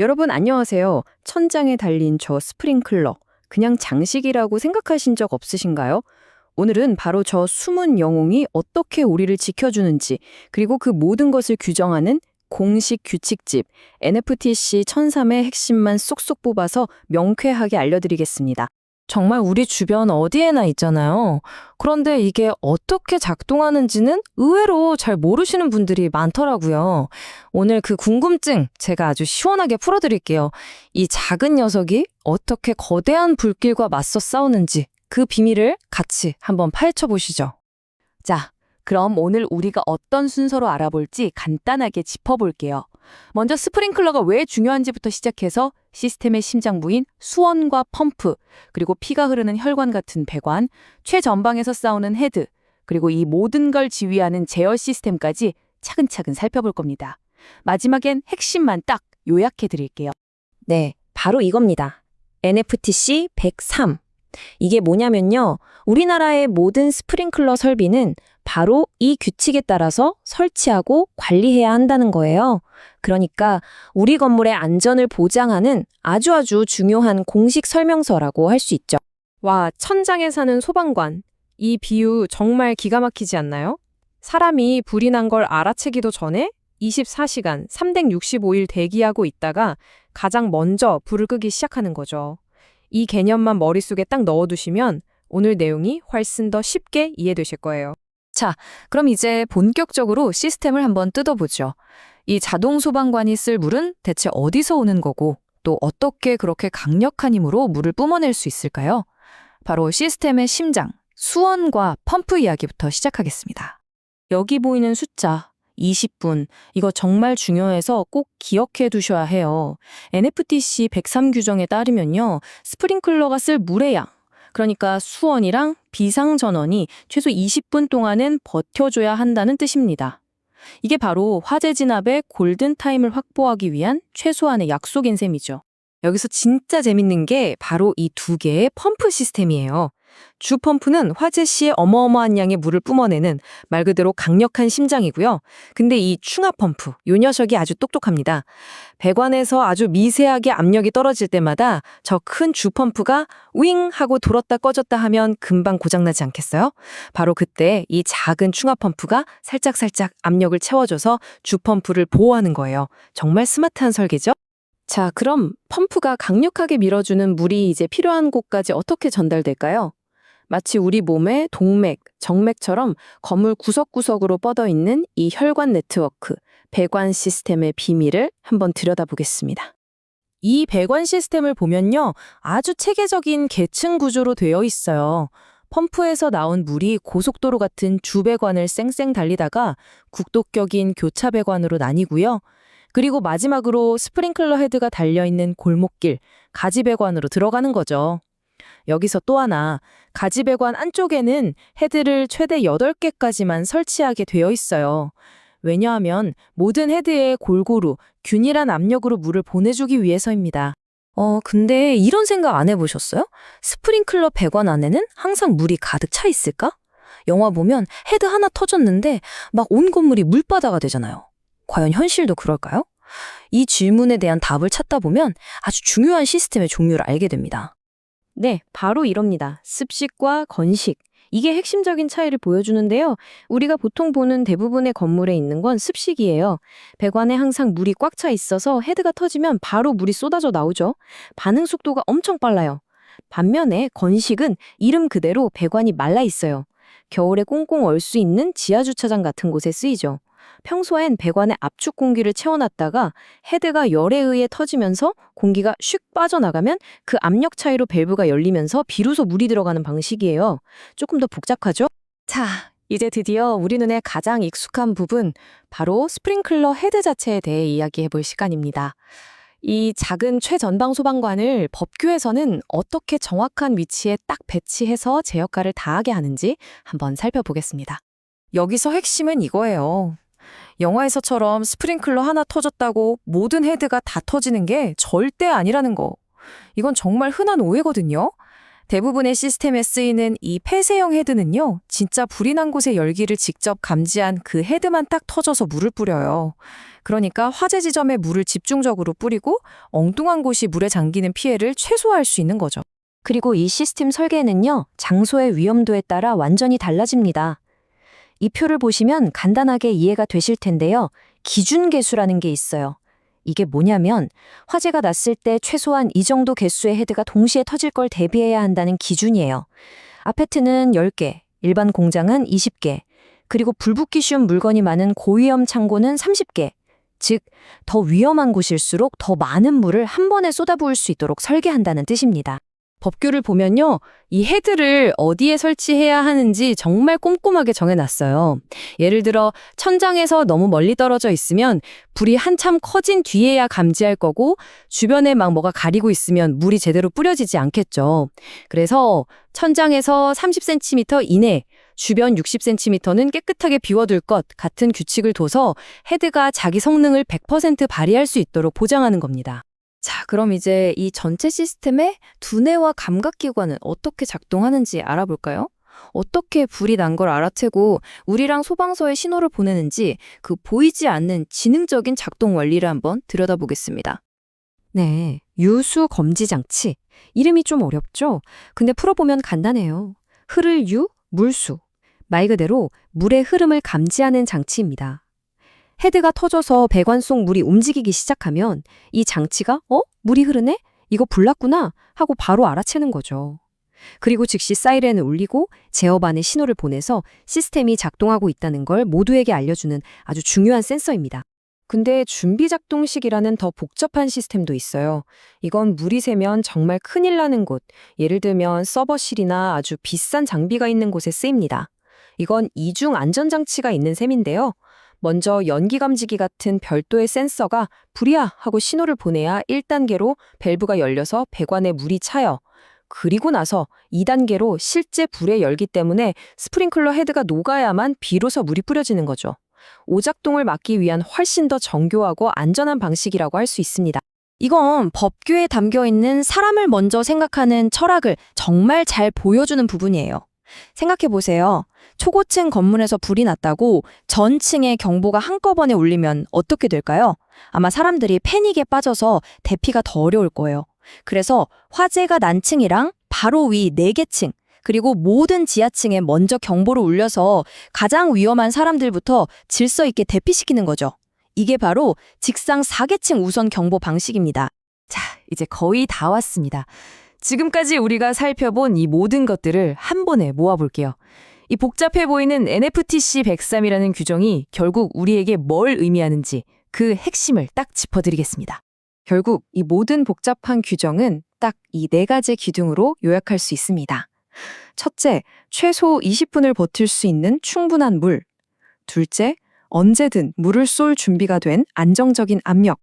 여러분 안녕하세요. 천장에 달린 저 스프링클러. 그냥 장식이라고 생각하신 적 없으신가요? 오늘은 바로 저 숨은 영웅이 어떻게 우리를 지켜주는지, 그리고 그 모든 것을 규정하는 공식 규칙집 NFTC 1003의 핵심만 쏙쏙 뽑아서 명쾌하게 알려드리겠습니다. 정말 우리 주변 어디에나 있잖아요. 그런데 이게 어떻게 작동하는지는 의외로 잘 모르시는 분들이 많더라고요. 오늘 그 궁금증 제가 아주 시원하게 풀어드릴게요. 이 작은 녀석이 어떻게 거대한 불길과 맞서 싸우는지 그 비밀을 같이 한번 파헤쳐 보시죠. 자, 그럼 오늘 우리가 어떤 순서로 알아볼지 간단하게 짚어볼게요. 먼저 스프링클러가 왜 중요한지부터 시작해서 시스템의 심장부인 수원과 펌프, 그리고 피가 흐르는 혈관 같은 배관, 최전방에서 싸우는 헤드, 그리고 이 모든 걸 지휘하는 제어 시스템까지 차근차근 살펴볼 겁니다. 마지막엔 핵심만 딱 요약해 드릴게요. 네, 바로 이겁니다. NFTC 103. 이게 뭐냐면요. 우리나라의 모든 스프링클러 설비는 바로 이 규칙에 따라서 설치하고 관리해야 한다는 거예요. 그러니까 우리 건물의 안전을 보장하는 아주 중요한 공식 설명서라고 할 수 있죠. 와, 천장에 사는 소방관. 이 비유 정말 기가 막히지 않나요? 사람이 불이 난 걸 알아채기도 전에 24시간 365일 대기하고 있다가 가장 먼저 불을 끄기 시작하는 거죠. 이 개념만 머릿속에 딱 넣어두시면 오늘 내용이 훨씬 더 쉽게 이해되실 거예요. 자, 그럼 이제 본격적으로 시스템을 한번 뜯어보죠. 이 자동 소방관이 쓸 물은 대체 어디서 오는 거고, 또 어떻게 그렇게 강력한 힘으로 물을 뿜어낼 수 있을까요? 바로 시스템의 심장, 수원과 펌프 이야기부터 시작하겠습니다. 여기 보이는 숫자 20분, 이거 정말 중요해서 꼭 기억해 두셔야 해요. NFTC 103 규정에 따르면요. 스프링클러가 쓸 물의 양, 그러니까 수원이랑 비상전원이 최소 20분 동안은 버텨줘야 한다는 뜻입니다. 이게 바로 화재 진압의 골든타임을 확보하기 위한 최소한의 약속인 셈이죠. 여기서 진짜 재밌는 게 바로 이 두 개의 펌프 시스템이에요. 주 펌프는 화재 시에 어마어마한 양의 물을 뿜어내는 말 그대로 강력한 심장이고요. 근데 이 충압 펌프, 요 녀석이 아주 똑똑합니다. 배관에서 아주 미세하게 압력이 떨어질 때마다 저 큰 주 펌프가 윙 하고 돌았다 꺼졌다 하면 금방 고장나지 않겠어요? 바로 그때 이 작은 충압 펌프가 살짝살짝 압력을 채워줘서 주 펌프를 보호하는 거예요. 정말 스마트한 설계죠? 자, 그럼 펌프가 강력하게 밀어주는 물이 이제 필요한 곳까지 어떻게 전달될까요? 마치 우리 몸의 동맥, 정맥처럼 건물 구석구석으로 뻗어있는 이 혈관 네트워크, 배관 시스템의 비밀을 한번 들여다보겠습니다. 이 배관 시스템을 보면요, 아주 체계적인 계층 구조로 되어 있어요. 펌프에서 나온 물이 고속도로 같은 주배관을 쌩쌩 달리다가 국도격인 교차배관으로 나뉘고요. 그리고 마지막으로 스프링클러 헤드가 달려있는 골목길, 가지배관으로 들어가는 거죠. 여기서 또 하나, 가지배관 안쪽에는 헤드를 최대 8개까지만 설치하게 되어 있어요. 왜냐하면 모든 헤드에 골고루 균일한 압력으로 물을 보내주기 위해서입니다. 근데 이런 생각 안 해보셨어요? 스프링클러 배관 안에는 항상 물이 가득 차 있을까? 영화 보면 헤드 하나 터졌는데 막 온 건물이 물바다가 되잖아요. 과연 현실도 그럴까요? 이 질문에 대한 답을 찾다 보면 아주 중요한 시스템의 종류를 알게 됩니다. 네, 바로 이럽니다. 습식과 건식. 이게 핵심적인 차이를 보여주는데요. 우리가 보통 보는 대부분의 건물에 있는 건 습식이에요. 배관에 항상 물이 꽉 차 있어서 헤드가 터지면 바로 물이 쏟아져 나오죠. 반응 속도가 엄청 빨라요. 반면에 건식은 이름 그대로 배관이 말라 있어요. 겨울에 꽁꽁 얼 수 있는 지하주차장 같은 곳에 쓰이죠. 평소엔 배관에 압축 공기를 채워놨다가 헤드가 열에 의해 터지면서 공기가 슉 빠져나가면 그 압력 차이로 밸브가 열리면서 비로소 물이 들어가는 방식이에요. 조금 더 복잡하죠? 자, 이제 드디어 우리 눈에 가장 익숙한 부분, 바로 스프링클러 헤드 자체에 대해 이야기해 볼 시간입니다. 이 작은 최전방 소방관을 법규에서는 어떻게 정확한 위치에 딱 배치해서 제 역할을 다하게 하는지 한번 살펴보겠습니다. 여기서 핵심은 이거예요. 영화에서처럼 스프링클러 하나 터졌다고 모든 헤드가 다 터지는 게 절대 아니라는 거. 이건 정말 흔한 오해거든요. 대부분의 시스템에 쓰이는 이 폐쇄형 헤드는요, 진짜 불이 난 곳의 열기를 직접 감지한 그 헤드만 딱 터져서 물을 뿌려요. 그러니까 화재 지점에 물을 집중적으로 뿌리고 엉뚱한 곳이 물에 잠기는 피해를 최소화할 수 있는 거죠. 그리고 이 시스템 설계는요, 장소의 위험도에 따라 완전히 달라집니다. 이 표를 보시면 간단하게 이해가 되실 텐데요. 기준 개수라는 게 있어요. 이게 뭐냐면 화재가 났을 때 최소한 이 정도 개수의 헤드가 동시에 터질 걸 대비해야 한다는 기준이에요. 아파트는 10개, 일반 공장은 20개, 그리고 불붙기 쉬운 물건이 많은 고위험 창고는 30개. 즉, 더 위험한 곳일수록 더 많은 물을 한 번에 쏟아부을 수 있도록 설계한다는 뜻입니다. 법규를 보면요, 이 헤드를 어디에 설치해야 하는지 정말 꼼꼼하게 정해놨어요. 예를 들어 천장에서 너무 멀리 떨어져 있으면 불이 한참 커진 뒤에야 감지할 거고, 주변에 막 뭐가 가리고 있으면 물이 제대로 뿌려지지 않겠죠. 그래서 천장에서 30cm 이내, 주변 60cm는 깨끗하게 비워둘 것 같은 규칙을 둬서 헤드가 자기 성능을 100% 발휘할 수 있도록 보장하는 겁니다. 자, 그럼 이제 이 전체 시스템의 두뇌와 감각기관은 어떻게 작동하는지 알아볼까요? 어떻게 불이 난 걸 알아채고 우리랑 소방서에 신호를 보내는지 그 보이지 않는 지능적인 작동 원리를 한번 들여다보겠습니다. 네, 유수 검지 장치. 이름이 좀 어렵죠? 근데 풀어보면 간단해요. 흐를 유, 물수. 말 그대로 물의 흐름을 감지하는 장치입니다. 헤드가 터져서 배관 속 물이 움직이기 시작하면 이 장치가 물이 흐르네? 이거 불났구나 하고 바로 알아채는 거죠. 그리고 즉시 사이렌을 울리고 제어반에 신호를 보내서 시스템이 작동하고 있다는 걸 모두에게 알려주는 아주 중요한 센서입니다. 근데 준비작동식이라는 더 복잡한 시스템도 있어요. 이건 물이 새면 정말 큰일 나는 곳, 예를 들면 서버실이나 아주 비싼 장비가 있는 곳에 쓰입니다. 이건 이중 안전장치가 있는 셈인데요. 먼저 연기 감지기 같은 별도의 센서가 불이야 하고 신호를 보내야 1단계로 밸브가 열려서 배관에 물이 차요. 그리고 나서 2단계로 실제 불의 열기 때문에 스프링클러 헤드가 녹아야만 비로소 물이 뿌려지는 거죠. 오작동을 막기 위한 훨씬 더 정교하고 안전한 방식이라고 할 수 있습니다. 이건 법규에 담겨 있는 사람을 먼저 생각하는 철학을 정말 잘 보여주는 부분이에요. 생각해보세요. 초고층 건물에서 불이 났다고 전 층의 경보가 한꺼번에 울리면 어떻게 될까요? 아마 사람들이 패닉에 빠져서 대피가 더 어려울 거예요. 그래서 화재가 난 층이랑 바로 위 4개 층, 그리고 모든 지하층에 먼저 경보를 울려서 가장 위험한 사람들부터 질서 있게 대피시키는 거죠. 이게 바로 직상 4계층 우선 경보 방식입니다. 자, 이제 거의 다 왔습니다. 지금까지 우리가 살펴본 이 모든 것들을 한 번에 모아볼게요. 이 복잡해 보이는 NFTC 103이라는 규정이 결국 우리에게 뭘 의미하는지 그 핵심을 딱 짚어드리겠습니다. 결국 이 모든 복잡한 규정은 딱 이 4가지 기둥으로 요약할 수 있습니다. 첫째, 최소 20분을 버틸 수 있는 충분한 물. 둘째, 언제든 물을 쏠 준비가 된 안정적인 압력.